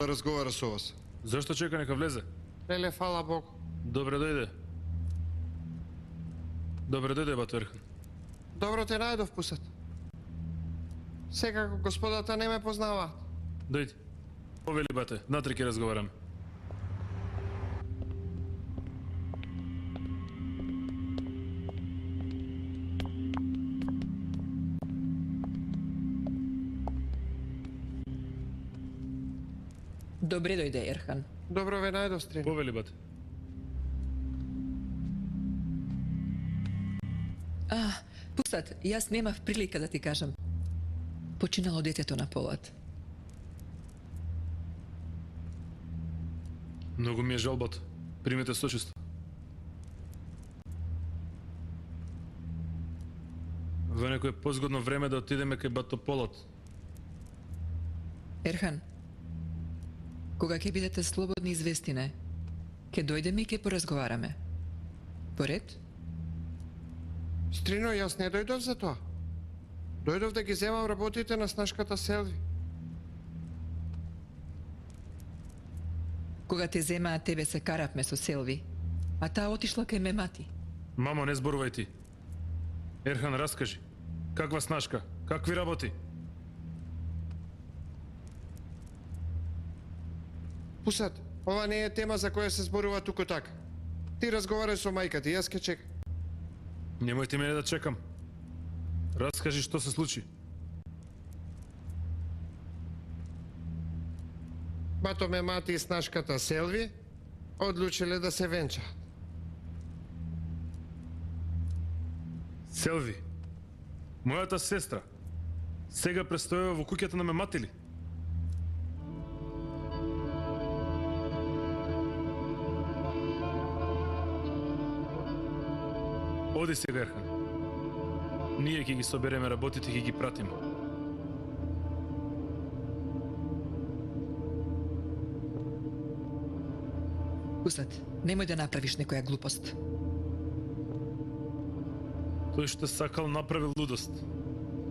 да разговара со вас. Зошто чека нека влезе? Леле, фала Богу. Добре дојде. Добре дојде, бато Ерхан. Добро те најдов, Пусат. Секако господата не ме познаваат. Дојди. Повели, бате, натре ќе разговараме. Добре дојде, Ерхан. Добро ве најдов, Стрин. Повели, бате. Пусат, јас немав прилика да ти кажам. Починало детето на полот. Многу ми е жал, бато. Примете сочувство. Во некој позгодно време да отидеме кај Батополот. Ерхан, кога ќе бидете слободни, известине, ќе дојдеме и ќе поразговараме. Поред? Стрино, јас не дојдов за тоа. Дојдов да ги земам работите на снашката Селви. Кога те земаа тебе се каравме со Селви, а таа отишла кај Мемати. Мамо, не зборувај ти. Ерхан, раскажи. Каква снашка? Какви работи? Пусат, ова не е тема за која се зборува туку така. Ти разговарај со мајка ти, јас ќе чекам. Немојте мене да чекам. Раскажи што се случи. Бато Мемати и снашката Селви одлучиле да се венчаат. Селви, мојата сестра, сега престојува во куќата на Мемати ли? Оди сега, Ерхан. Ние ќе ги собереме работите и ќе ги пратиме. Пусат, немој да направиш некоја глупост. Тој што сакал направи лудост.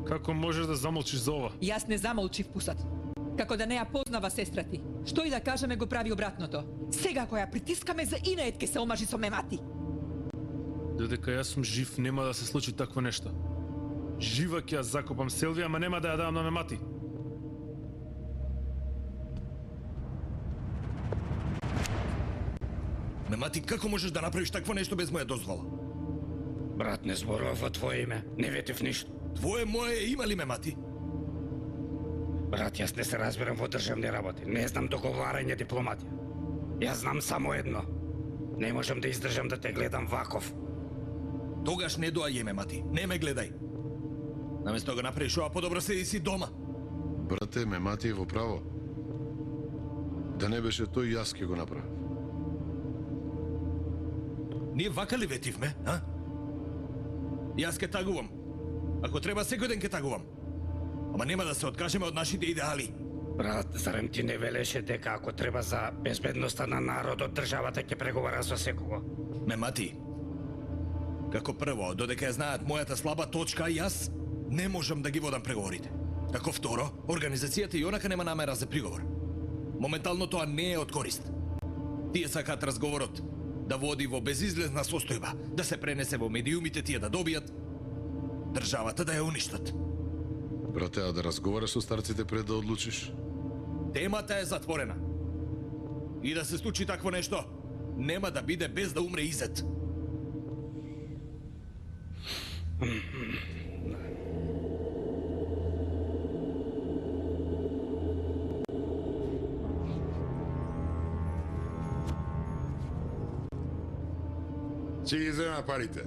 Како можеш да замолчиш за ова? Јас не замолчив, Пусат. Како да не ја познава сестра ти. Што и да кажеме го прави обратното. Сега која притискаме за инает ке се омажи со Мемати. Додека јас сум жив, нема да се случи такво нешто. Жива ќе ја закопам Селви, ама нема да ја давам на Мемати. Мемати, како можеш да направиш такво нешто без моја дозвола? Брат, не зборував во твое име. Не ветив ништо. Твое моје има ли, Мемати? Брат, јас не се разбирам во државни работи. Не знам договарање, дипломатија. Јас знам само едно. Не можам да издржам да те гледам ваков. Тогаш не доаѓај, Мемати. Не ме гледај. Наместо да го направиш ова, подобро седи си дома. Брате, Мемати е во право. Да не беше тој, јас ќе го направив. Ние вака ли ветивме, а? Јас ке тагувам. Ако треба, секој ден ке тагувам. Ама нема да се откажеме од нашите идеали. Брат, зарем ти не велеше дека ако треба за безбедноста на народот, државата ќе преговара со секого? Мемати, како прво, додека ја знаат мојата слаба точка, јас не можам да ги водам преговорите. Како второ, организацијата и онака нема намера за приговор. Моментално тоа не е од корист. Тие сакаат разговорот да води во безизлезна состојба, да се пренесе во медиумите, тие да добијат, државата да ја уништат. Брате, а да разговараш со старците пред да одлучиш? Темата е затворена. И да се случи такво нешто, нема да биде без да умре Изет. Ќе ги зема парите.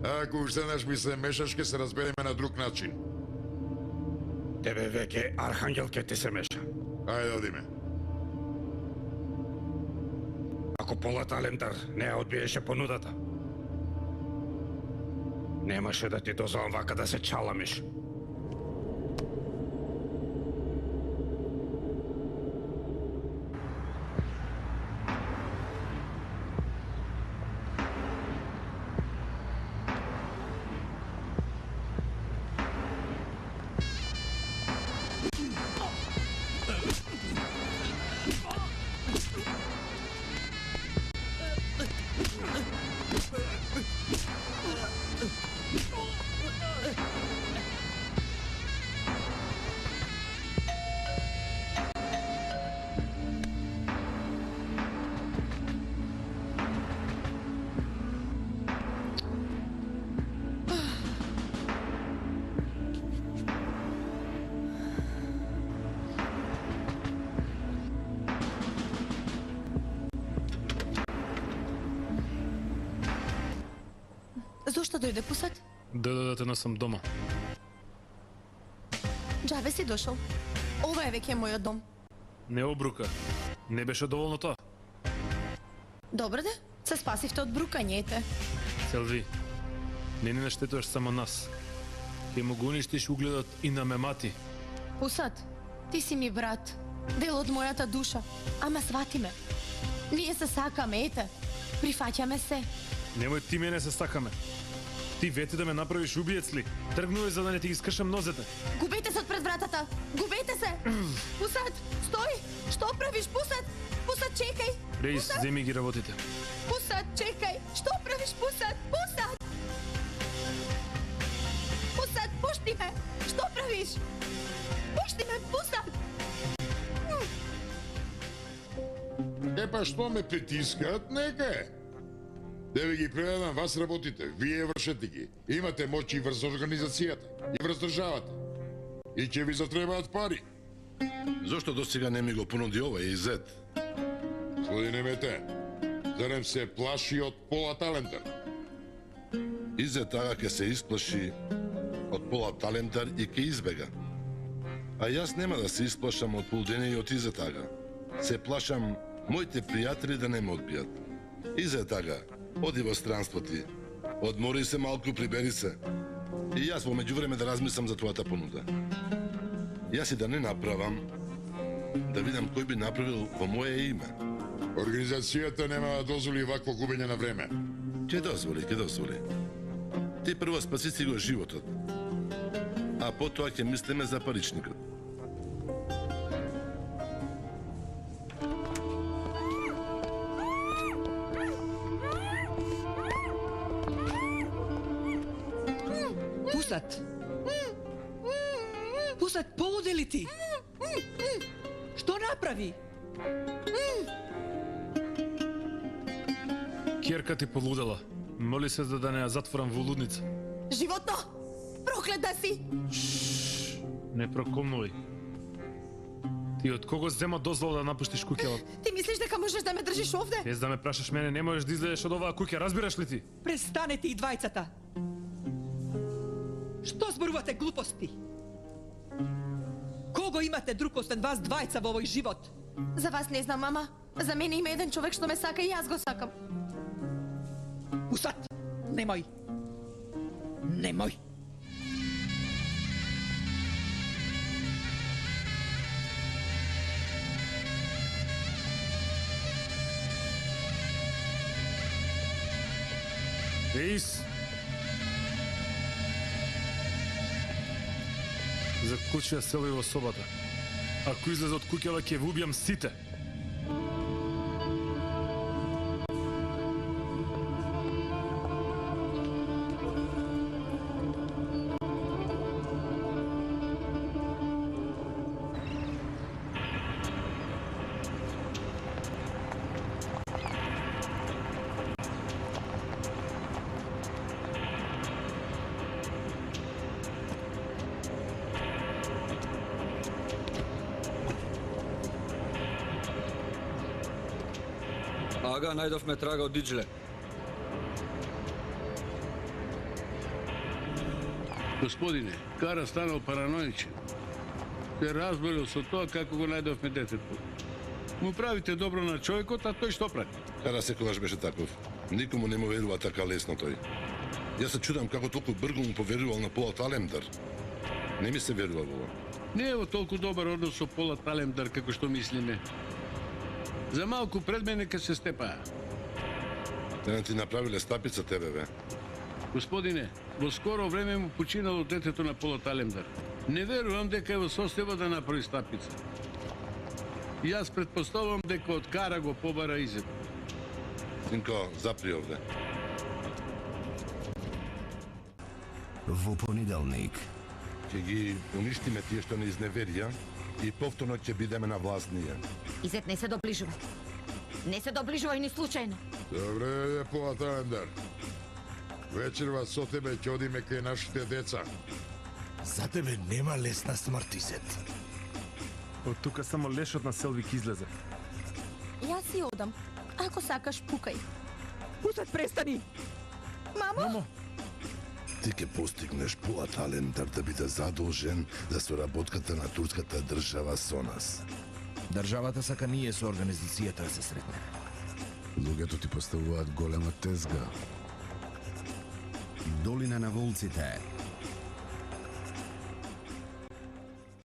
А ако уште еднаш ми се мешаш, ќе се разбереме на друг начин. Тебе веќе Архангел ќе ти се меша. Ајде, одиме. Ако Полат Алендар не ја одбиеше понудата, немаше да ти дозволам вака да се чаламиш. дојде Пусат? Да те носам дома. Џабе си дошол. Ова е веќе мојот дом. Не обрука. Не беше доволно тоа. Добро де, се спасивте од брукањето. Селви, не ни наштетуваш само нас. Ке му го уништиш угледот и на мемати. Пусат, ти си ми брат, дел од мојата душа. Ама свати ме. Ние се сакаме, ете. Прифаќаме се. Немој ти мене се сакаме. Ти вети да ме направиш убиец ли? Тргнувай за да не ти ги скршам нозете. Губете се од пред вратата! Губете се! Пусат, стој! Што правиш, Пусат? Пусат, чекај! Рейс, земи ги работите. Пусат, чекај! Што правиш, Пусат? Пусат! Пусат, пушти ме! Што правиш? Пушти ме, Пусат! Па што ме притискаат, нека е. Да ви ги предадам, вас работите, вие вршете ги. Имате моќи врз организацијата и врз државата. И ќе ви затребаат пари. Зошто до сега не ми го понуди ова и Зет? Господине Мете, зарем се плаши од Пола Талентар? Изет тага ке се исплаши од Пола Талентар и ке избега. А јас нема да се исплашам од Пулдене и од Изет тага. Се плашам моите пријатели да не ме одбијат. Изет тага, оди во странство ти. Одмори се малку, прибери се. И јас во меѓувреме да размислам за твојата понуда. Јас и да не направам, да видам кој би направил во моје име. Организацијата нема да дозволи вакво губење на време. Ќе дозволи, ќе дозволи. Ти прво спаси си го животот, а потоа ќе мислиме за паричникот. Пусат! Пусат, полуде ли ти? Што направи? Керка ти полудела. Моли се за да не ја затворам во лудница. Животно! Проклет да си! Не прокомнувај. Ти од кого зема дозвола да напуштиш куќава? Ти мислиш дека можеш да ме држиш овде? Без да ме прашаш мене, не можеш да излезеш од оваа куќа, разбираш ли ти? Престанете и двајцата! Што зборувате глупости? Кого имате друг освен вас двајца во овој живот? За вас не знам, мама. За мене има еден човек што ме сака и јас го сакам. Пусат! Немој! Немој! Рейс! Заклучија селој во собата. Ако излезе од куќава, ќе ве убијам сите. Ага, најдовме трага од Диџле. Господине, Кара станал параноичен. Се разборил со тоа како го најдовме детето. Му правите добро на човекот, а тој што прави? Кара секогаш беше таков. Никому не му верува така лесно тој. Јас се чудам како толку брзо му поверувал на Пола Талемдар. Не ми се верува во ова. Не е во толку добар однос со Пола Талемдар како што мислиме. За малку пред мене ке се степаа. Не ти направиле стапица тебе, бе. Господине, во скоро време му починало детето на Пола Талемдар. Не верувам дека е во состојба да направи стапица. Јас предпоставувам дека од Кара го побара Изет. Синко, запри овде. Во понеделник. Ќе ги уништиме тие што не изневерија и повторно ќе бидеме на власт ние. Изет, не се доближувај. Не се доближувај ни случајно. Добре, Пола Талемдар. Вечерва со тебе ќе одиме кај нашите деца. За тебе нема лесна смрт, Изет. Од тука само лешот на Селвик излезе. Јас си одам. Ако сакаш, пукај. Пусат, престани! Мамо? Мамо, Ти ќе постигнеш пола талентар да биде задолжен за соработката на турската држава со нас. Државата сака ние со организацијата да се сретнеме. Луѓето ти поставуваат голема тезга. Долина на волците.